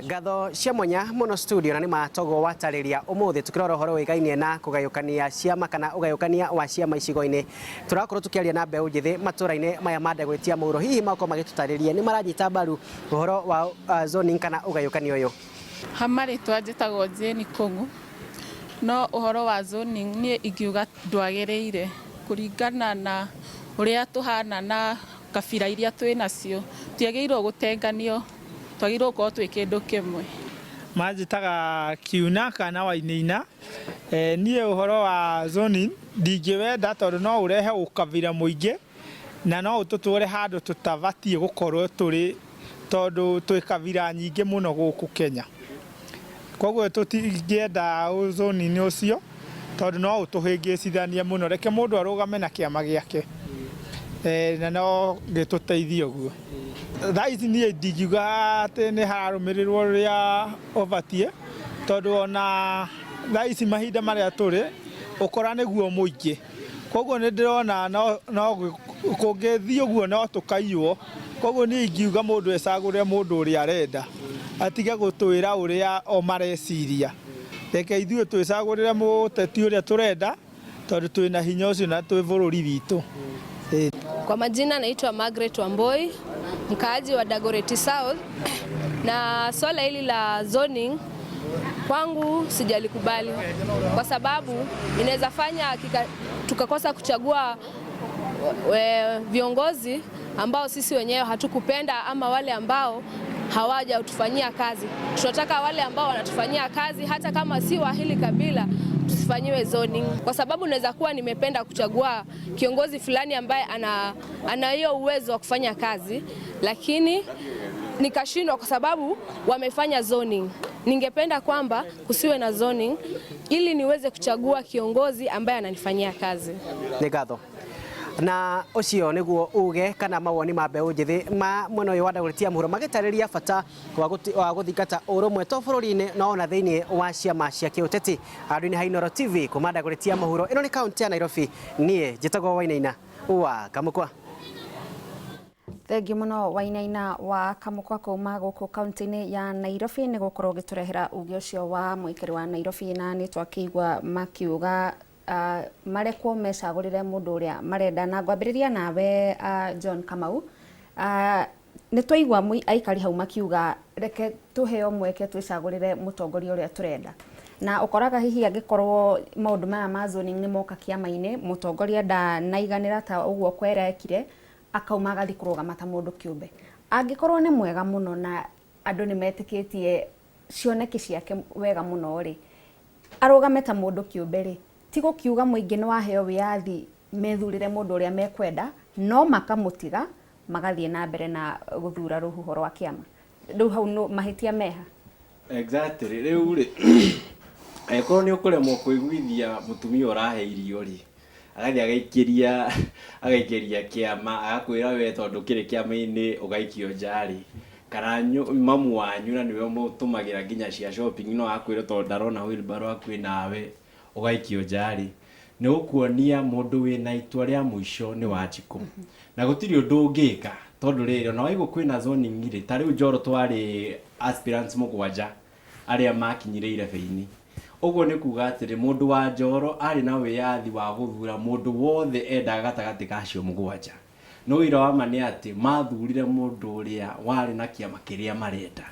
Ngatho cia mwanya muno studio na ni matogo watariria umuthi tukirora horo wigainie na kugayukania ciama kana ugayukania wa ciama icigo-ini turakorwo tukiaria na mbeu njithi maturaine maya mande gwitia muuro hihi mako magitutariria ni maranyita mbaru uhoro wa zoning kana ugayukania uyu hamari twajitagwo Jane Kung'u no uhoro wa zoning ni ingiuga ndwagereire kuringana na uria tuhana na kabira iria twinacio tiagirwo gutenganio twagirwo ko twi kindu kimwe majitaga Kiuna kana Wainaina nie uhoro wa zoning ndingĩwenda tondu no urehe ukabira muingi na no ututware handu tutavatie gukorwo turi tondu twi kabira nyingi muno guku Kenya koguo tutingĩenda zoning ucio tondu no utuhĩngĩcithania muno reke mundu arugame na kiama giake na no gĩtũteithie ũguo thaici niĩ ndingiuga atĩ nĩ hararumirirwo ria obatie tondu ona thaici mahinda maria turi ukora niguo muingi koguo nĩ ndĩrona no kũngĩthii ũguo no tukaiywo koguo niĩ ingiuga mundu ecagũre mundu ũrĩa arenda atige gũtwĩra ũrĩa o mareciria reke ithuĩ twĩcagũrĩre mũteti ũrĩa turenda tondu twĩna hinya ũcio na twĩ bũrũri witũ. Kwa majina naitwa Margaret Wamboi, mkaaji wa Dagoretti South, na swala hili la zoning kwangu sijalikubali kwa sababu inaweza fanya tukakosa kuchagua viongozi ambao sisi wenyewe hatukupenda ama wale ambao hawaja utufanyia kazi. Tunataka wale ambao wanatufanyia kazi hata kama si wa hili kabila tusifanyiwe zoning, kwa sababu naweza kuwa nimependa kuchagua kiongozi fulani ambaye ana hiyo uwezo wa kufanya kazi lakini nikashindwa kwa sababu wamefanya zoning. Ningependa kwamba kusiwe na zoning ili niweze kuchagua kiongozi ambaye ananifanyia kazi. Ngatho na ucio niguo uge kana mawoni ma mbeu njithi ma mwena uyu wa Dagoretti muhuro magitariria bata wa guthingata urumwe to bururi-ini no ona thiini wa ciama cia kiuteti andu-ini ha Inooro TV kuma Dagoretti muhuro ino ni kaunti ya Nairobi nie njitagwo Wainaina wa Kamukwa. Thengi muno Wainaina wa Kamukwa kuma guku kaunti-ini ya Nairobi ni gukorwo giturehera uge ucio wa muikari wa Nairobi na ni twakigwa makiuga marekwo mecagurire mundu uria marenda na ngwambiriria nawe John Kamau ni twaigwa aikari hau makiuga reke tuheo mweke twicagurire mutongoria uria turenda na ukoraga hihi angikorwo maundu maya ma zoning ni moka kiama-ini mutongoria ndanaiganira ta uguo kwerekire akauma agathi kurugama ta mundu kiumbe angikorwo ni mwega muno na andu ni metikitie cioneki ciake wega muno ri arugame ta mundu kiumbe ri tigo kiuga muingi ni waheo wiathi methurire mundu uria mekwenda no makamutiga magathie na mbere na guthura ruhuho rwa kiama riu hau no mahitia meha exactly riu ri korwo ni ukuremwo kuiguithia mutumia urahe irio ri agathi agaikiria kiama agakwira we tondu kiri kiama-ini ugaikio njari kana mamu wanyu na niwe mutumagira nginya cia shopping no akwira tondu ndarona wheelbarrow akwi nawe ugaikio njari ni ukuonia mundu wina itua ria muico ni Wanjiku na gutiri undu ungika tondu riri no waigu kwina zoning ri ta riu Njoro twari aspirants mugwanja aria makinyire irebe-ini uguo ni kuga atiri mundu wa Njoro ari na wiyathi wa guthura mundu wothe endaga gatagati ka cio mugwanja no ira wa mani ati mathurire mundu uria wari na kiama kiria marenda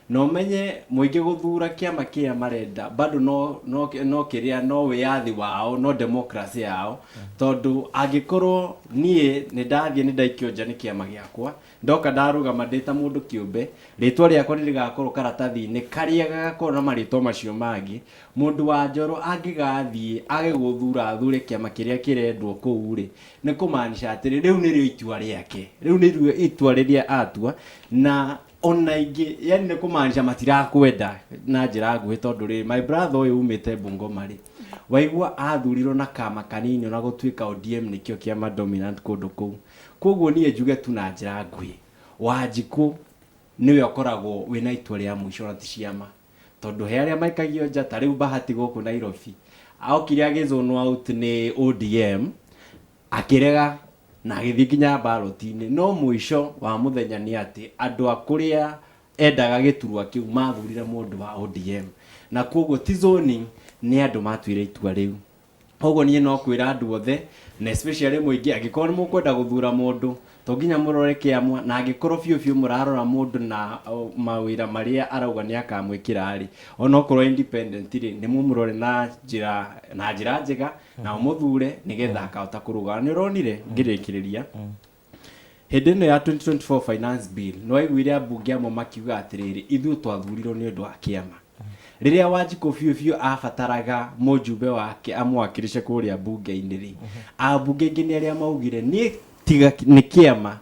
no menye muingi guthura kiama kia marenda bado no kiria no wiyathi wao no democracy yao tondu angikorwo nie ni ndathie ni ndaikio nja ni kiama giakwa ndoka ndarugama ndita mundu kiumbe ritwa riakwa nirigakorwo karatathi-ini karia gagakorwo na maritwa macio mangi mundu wa Njoro angigathie agiguthura athure kiama kiria kirendwo kuu ri ni kumaanisha atiri riu nirio itua riake riu nirio itua riria atua na ona ingi yani ni kumaanisha matirakwenda na njira nguhi tondu ri my brother uyu umite Bungoma ri waigua athurirwo na kama kanini na gutwika ODM nikio kiama dominant kundu kuu koguo nie njuge tu na njira nguhi Wanjiku niwe akoragwo wina itua ria muico na ti ciama tondu he aria maikagio nja ta riu Bahati guku Nairobi aokire agizonwo out ni ODM akirega na agithii nginya ballot-ini no muico wa muthenya ni ati andu akuria endaga giturwa kiu mathurire mundu wa ODM na koguo ti zoning ni andu matuire itua riu koguo nie no kwira andu othe na especially muingi angikorwo ni mukwenda guthura mundu to nginya murore kiamwa na angikorwo biu murarora mundu na mawira maria arauga ni akamwikira ri ona okorwo independent ri ni mumurore na njira njega na umuthure nigetha akahota kuruga ni uronire ngirikiriria hindi no ya 2024 finance bill no aiguire ambunge amwe makiuga atiriri ithuĩ twathurirwo ni undu wa kiama riria Wanjiku biu abataraga mujumbe wake amwakirishe kuria bunge-inĩ ri ambunge ingi ni aria maugire ni tiga ni kiama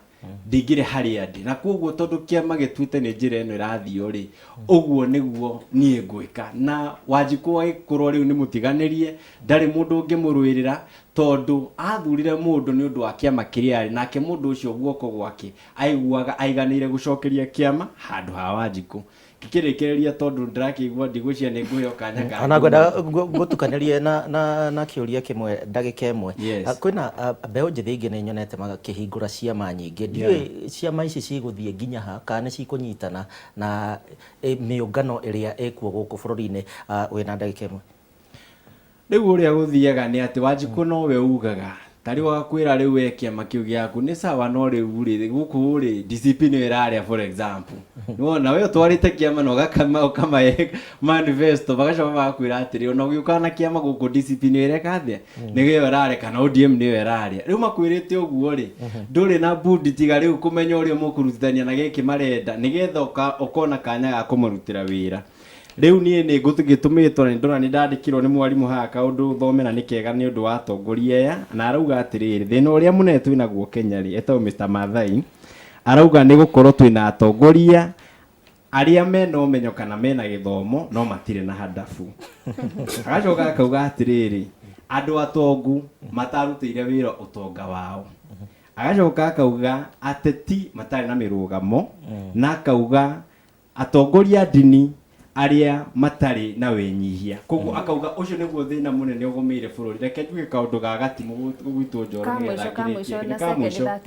ndigire haria ndi na koguo tondu kiama gituite ni njira eno irathio ri uguo niguo nie ngwika na Wanjiku agikorwo riu ni mutiganirie ndari mundu ungimurwirira tondu athurire mundu ni undu wa kiama kiria ari nake mundu ucio guoko gwake aiguaga aiganire gucokeria kiama handu ha Wanjiku kikirikiria tondu ndirakigwa ndigwiciria ni nguheo kanya ga ana gwenda gutukanirie na kiuria kimwe ndagika imwe kwina mbeu njithi ingi ni nyonete makihingura ciama nyingi ndiwe ciama ici ciguthie nginya ha kana cikunyitana na miungano iria ikuo guku bururi-ini wina ndagika imwe riu uria guthiaga ni ati Wanjiku no we ugaga tari wagakwira riu we kiama kiu giaku ni sawa no riu ri guku ri discipline iraria for example wona we twarite kiama no gakama manifesto bagacoka bagakwira atiri ona ugiuka na kiama guku discipline irekathia nigio irare kana ODM ni iraria riu makwirite uguo ri nduri na budi tiga riu kumenya uria mukurutithania na giki marenda nigetha ukona kanya ga kumurutira wira riu nie ni ngutugitumitwo ni ndona ni ndandikirwo ni mwarimu ha kaundu thomera ni kega ni undu wa atongoria ya na arauga atiriri thina uria munene twina guo Kenya ri etagwo Mr Mathai arauga ni gukorwo twina atongoria aria mena umenyo kana mena githomo no matire na hadafu agacoka akauga atiriri andu atongu matarutire wira utonga wao agacoka akauga ateti matari na mirugamo na akauga atongoria dini aria matari na wenyihia koguo akauga ucio niguo thina munene ugomeire bururi reke njuge kaundu ga gatimu gwitwo njoro nigetha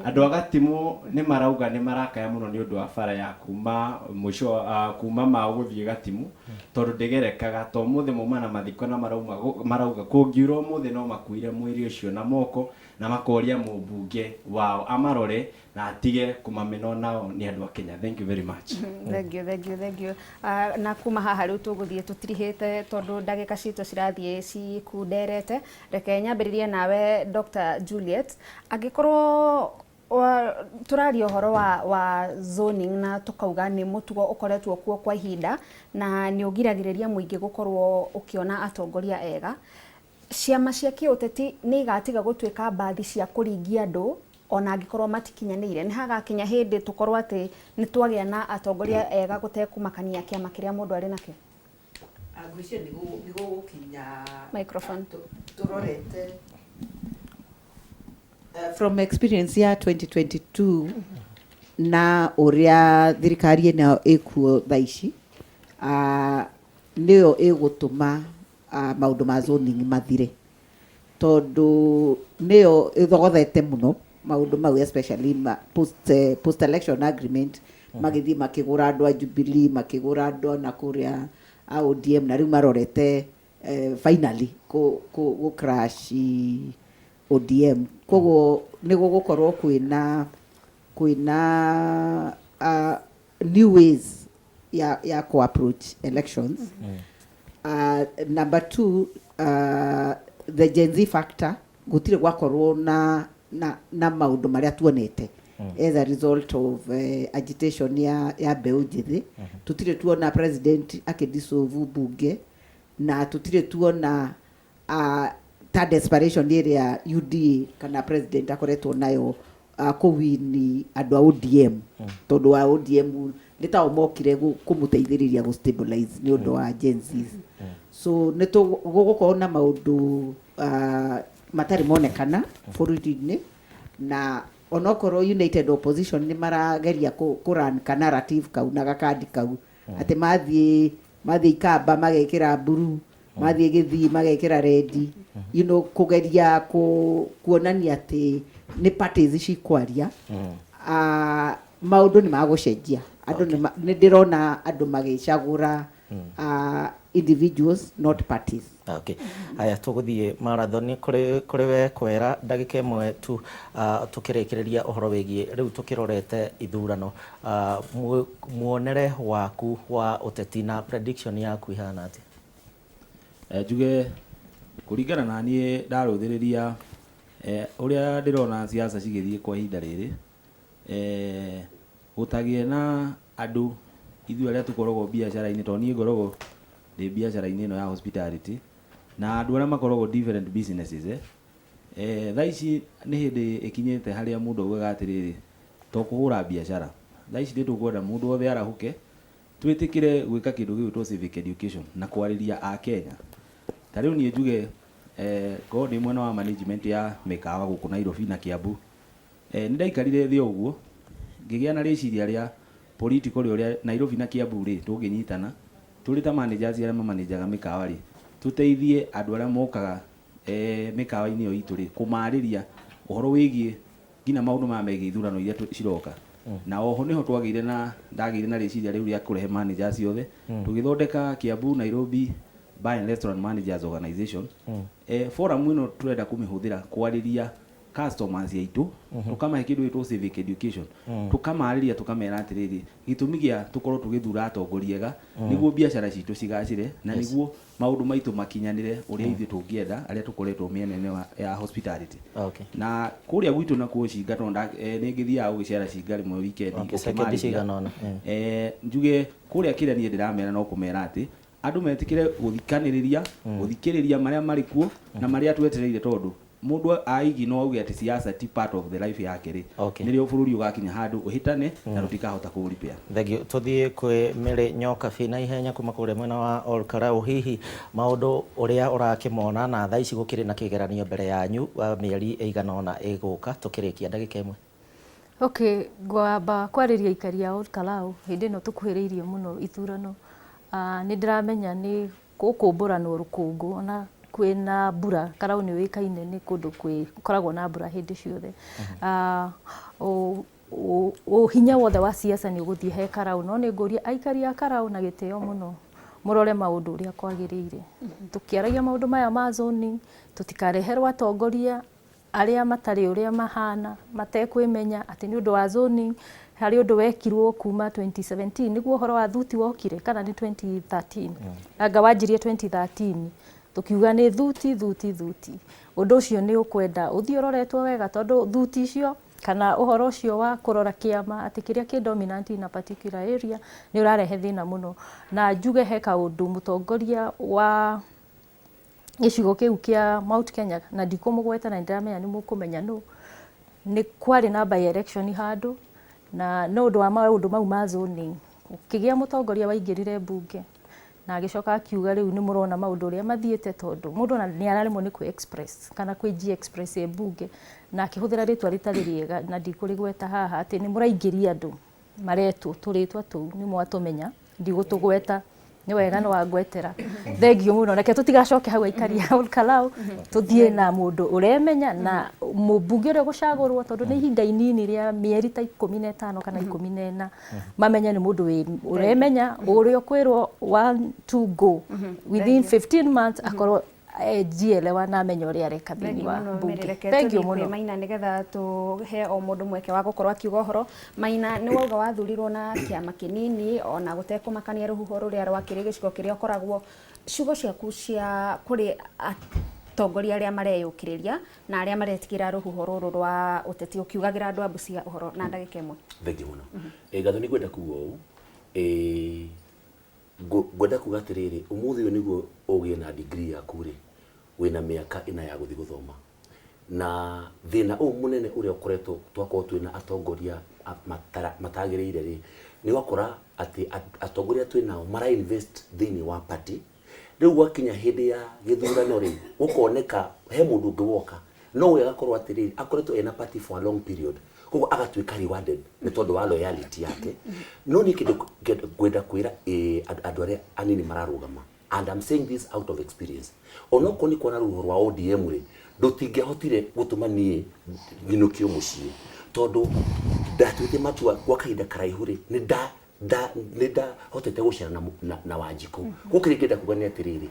andu agatimu ni marauga ni marakaya muno ni undu wa bara ya kuma muco kuma ma guthie gatimu tondu ndigerekaga to muthe mumana mathiko na marauga kungiuro muthe no makuire mwiri ucio na moko na makoria mumbunge wao amarore na atige kumameno nao ni andu a Kenya. Thank you very much. Thank you. Na kuma haha riu tuguthie tutirihite tondu ndagika citu cirathie cikunderete reke nyambiririe nawe Dr. Juliet angikorwo turaria uhoro wa zoning na tukauga ni mutugo ukoretwo kuo kwa ihinda na ni ugiragiriria muingi gukorwo ukiona atongoria ega ciama cia kiuteti ni igatiga gutuika bathi cia kuringia andu ona angikorwo matikinyanire ni hagakinya hindi tukorwo ati ni twagia na atongoria ega gutekumakania kiama kiria mundu ari nakio ngwicia nigo gukinya microphone turorete from experience ya 2022 na uria thirikari ino ikuo thaici niyo igutuma maundu ma zoning mathire tondu niyo ithogothete muno maundu mau especially post election agreement magithii makigura andu a Jubilee makigura andu na kuria a ODM na riu marorete finally ku crash ODM koguo nigo gukorwo kwina new ways ya co approach elections. Number 2 the Gen Z factor gutire gwakorwo na maundu maria tuonete as a result of agitation ya mbeu njithi tutire tuona president akidissolve bunge na tutire tuona ta desperation iria UDA kana president akoretwo nayo kuwini andu a ODM tondu wa ODM nita omokire kumuteithiriria gu stabilize ni undu wa Gen Z so neto gukorwo na maundu matari monekana bururi-ini na onokorwo united opposition ni marageria kuran ka narrative kau na gakandi kau ati mathie ikamba magekira blue mathie githii magekira red kugeria kuonania ati ni parties cikwaria maundu ni magucenjia Andu ni ndirona andu magicagura individuals not parties. Okay. Haya tuguthie marathon kuri we kwera ndagika imwe tu tukirekereria uhoro wigie riu tukirorete ithurano muonere waku wa uteti na prediction yaku ihana ati njuge kuringana na nie ndaruthiriria uria ndirona siasa cigithie kwa ihinda riri gutagie na andu ithu aria tukoragwo biacara-ini to nie ngoragwo ndi biacara-ini ino ya hospitality na andu aria makoragwo different businesses thaa ici ni hindi ikinyite haria mundu augaga atiriri to kuhura biacara thaa ici ndi tukwenda mundu othe arahuke twitikire gwika kindu gitwo civic education na kwariria a Kenya tariu nie njuge ko ndi mwena wa management ya mikawa guku Nairobi na Kiambu ni ndaikarire thio uguo ngigia na riciria ria political uria Nairobi na Kiambu ri tunginyitana turi ta managers aria manajaga mikawa ri tuteithie andu aria mokaga mikawa-ini yo itu ri kumariria uhoro wigie ngina maundu ma megie ithurano iria ciroka na oho niho twagire na ndagire na riciria riu ria kurehe managers yothe tugithondeka Kiambu Nairobi Bar and Restaurant Managers Organization forum ino turenda kumihuthira kwariria customers yaitu tukamahe kindu gitwo civic education tukamariria tukamera atiriri gitumi gia tukorwo tugithura atongoriega niguo biacara citu cigacire na niguo maundu maitu makinyanire uria ithu tungienda aria tukoretwo mienene ya hospitality na kuria gwitu na kucinga tonda ni ngithia ugicera cinga rimwe weekend njuge kuria kire nie ndiramera no kumera ati andu metikire guthikaniriria guthikiriria maria mari kuo na maria twetereire tondu mundu aigi no auge ati siasa ti part of the life yake ri nirio bururi ugakinya handu uhitane na rutikahota kuripia thegio tuthie kwi Mary Nyoka Fina ihenya kuma kure mwena wa Olkarau hihi maundu uria urakimona na thaa ici gukiri na kigeranio mbere yanyu wa mieri eigana ona iguka tukirikia ndagika imwe ngwamba kwariria ikari ya Olkarau hindi no tukuhiriirie muno ithurano ni ndiramenya ni gukumburano rukungu ona kwina mbura Karau ni wikaine ni kundu koragwo na mbura hindi ciothe hinya wothe wa siasa ni uguthie he Karau no ni nguria aikari a Karau na gitio muno murore maundu uria kwagiriire tukiaragia maundu maya ma zoning tutikareherwa atongoria aria matari uria mahana matekwimenya ati ni undu wa zoning hari undu wekirwo kuma 2017 niguo horo wa thuti wokire kana ni 2013 anga wanjirie 2013 tukiuga ni thuti undu ucio ni ukwenda uthioreretwo wega tondu thuti icio kana uhoro ucio wa kurora kiama ati kiria ki dominant in a particular area ni urarehe thina muno na njuge he kaundu mutongoria wa gicigo kiu kia Mount Kenya na ndikumugweta na ndiramenya ni mukumenya no ni kwari na by election handu na no undu wa maundu mau ma zoning kigia mutongoria waingirire bunge na agicoka akiuga riu ni murona maundu uria mathiete tondu mundu ni araremwo ni ku express kana ku express bunge na akihuthira ritwa ritari riega na ndikurigweta haha ati ni muraingiria andu maretwo turitwa tu ni mwatumenya ndigutugweta ni wega no wangwetera thengio muno reke tutigacoke hau aikari ya Olkarau tuthie na mundu uremenya na mubunge uria gucagurwo tondu ni ihinda inini ria mieri ta 15 kana 14 mamenya ni mundu uremenya uria kwirwo 1 2 go within 15 months akorwo jielewa na amenya uria areka thini wa bunge thengio muno Maina nigetha tuhe o mundu mweke wa gukorwo akiuga horo Maina ni wauga wathurirwo na kiama kinini ona gutekumakania ruhuho ruria rwakiri gicigo kiria ukoragwo ciugo ciaku cia kuri atongoria aria mareyukiriria na aria maretikira ruhuho ruru rwa uteti ukiugagira andu abucia uhoro na ndagika imwe thengio muno gatho ni gwenda kuga uu gwenda kuga atiriri umuthi uyu niguo ugie na degree yaku ri wina miaka ina ya guthi guthoma na thina u munene uria ukoretwo twakorwo twina atongoria matagiriire ri ni wakora ati atongoria twinao mara invest thini wa party riu gwakinya hindi ya githurano ri gukoneka he mundu ungi woka no we agakorwo atiriri akoretwo ena party for a long period koguo agatwika rewarded ni tondu wa loyalty yake no ni kindu gwenda kwira andu aria anini mararugama and I'm saying this out of experience onoko ni kuona ruho rwa ODM ri ndutingehotire gutuma nie nginukio mucii tondu ndatwite matua gwa kahinda karaihu ri ni nida hotete gucera na Wanjiku gukiri ngenda kugania atiriri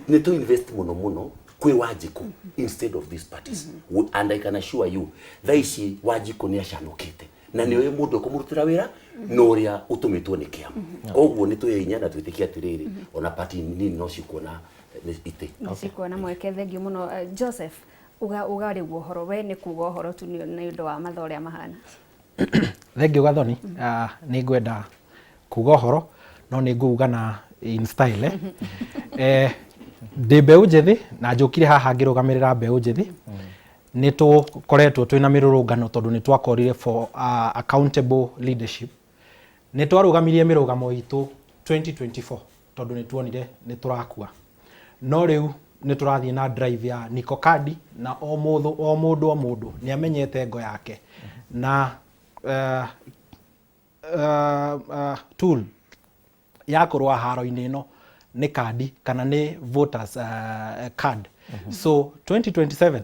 ni to invest muno kwi Wanjiku instead of these parties and I can assure you thaici Wanjiku ni acanukite na ni we mundu kumurutira wira no ria utumitwo ni kiama koguo ni tuyinya na twitikia atiriri ona party nini no cikuona ite cikuona mweke thengi muno Joseph uga ri guhoro we ni kuga horo tu ni undu wa mathoria mahana thengi gathoni ni ngwenda kuga horo no ni nguga na in style ndi mbeu njithi na njukire haha ngirugamirira mbeu njithi ni tukoretwo twina mirurungano tondu ni twakorire for accountable leadership ni twarugamirie mirugamo itu 2024 tondu ni tuonire ni turakua no riu ni turathie na drive ya Niko Kadi na o mundu ni amenyete ngo yake na tool ya kurwa haro-ini ino ni kadi kana ni voters card so 2027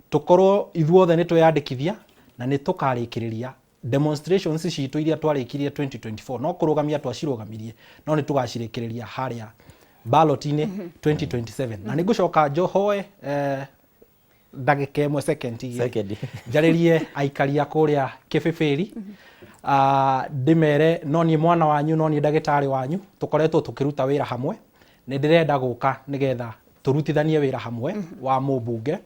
tukorwo ithuothe ni twiyandikithia na ni tukarikiriria demonstrations citu iria twarikirie 2024 no kurugamia twacirugamirie no ni tugacirikiriria haria ballot-ini 2027 na nigucoka njohoe ndagika imwe second njaririe aikaria kuria Kibibiri ndimere no ni mwana wanyu no ni ndagitari wanyu tukoretwo tukiruta wira hamwe ni ndirenda guka nigetha turutithanie wira hamwe wa mubunge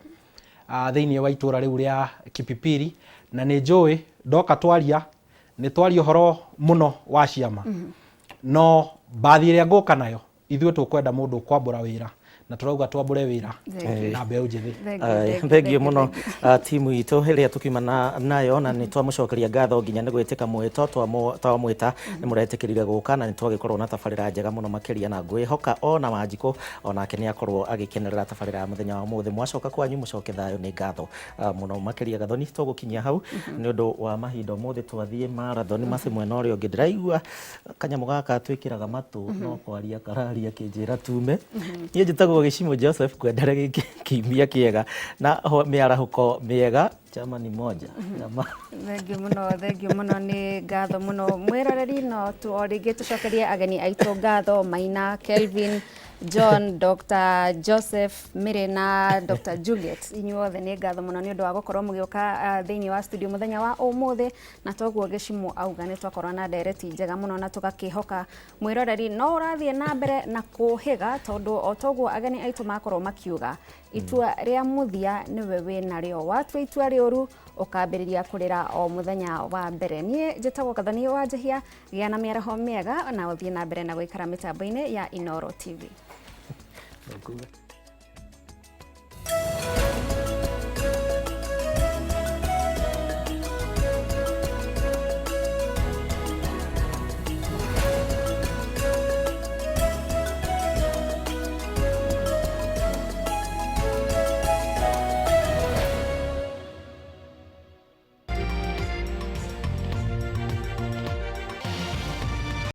thiini wa itura riu ria Kipipiri na ni njui ndoka twaria ni twaria horo muno wa ciama no bathi ria nguka nayo ithuĩ tukwenda mundu kwambura wira na turauga twambure wira na mbeu njithi thengiũ muno timu itu iria tukiuma nayo na ni twamucokeria ngatho nginya ni gwitika mwito twamwita ni muretikirire guka na ni twagikorwo na tabarira njega muno makiria na ngwihoka ona Wanjiku onake ni akorwo agikenerera tabarira ya muthenya wa muthi mwacoka kwanyu mucoke thayo ni ngatho muno makiria gathoni tugukinyia hau ni undu wa mahinda muthi twathie marathon mace mwena uria ungi ndiraigua kanyamu gaka twikiraga matu no kwaria kararia kinjira tume nie njitagwo Gicimo Joseph kwendera giki kimia kiega na miarahuko miega chama ni moja thengiũ muno ni ngatho muno mwiroreri no tuoringi tucokerie ageni aitu ngatho Maina Kelvin John Dr. Joseph Mire na Dr. Juliet inyuothe ni ngatho muno ni undu wa gukorwo mugioka thiini wa studio muthenya wa umuthi na toguo Gicimo auga ni twakorwo na ndereti njega muno na tugakihoka mwiroreri no urathie na mbere na kuhiga tondu o toguo ageni aitu makorwo makiuga itua ria muthia niwe wina rio watua itua rioru ukambiriria kurira o muthenya wa mbere nie njitagwo Gathoni Wanjihia gia na miaraho miega na uthie na mbere na guikara mitambo-ini ya Inoro TV.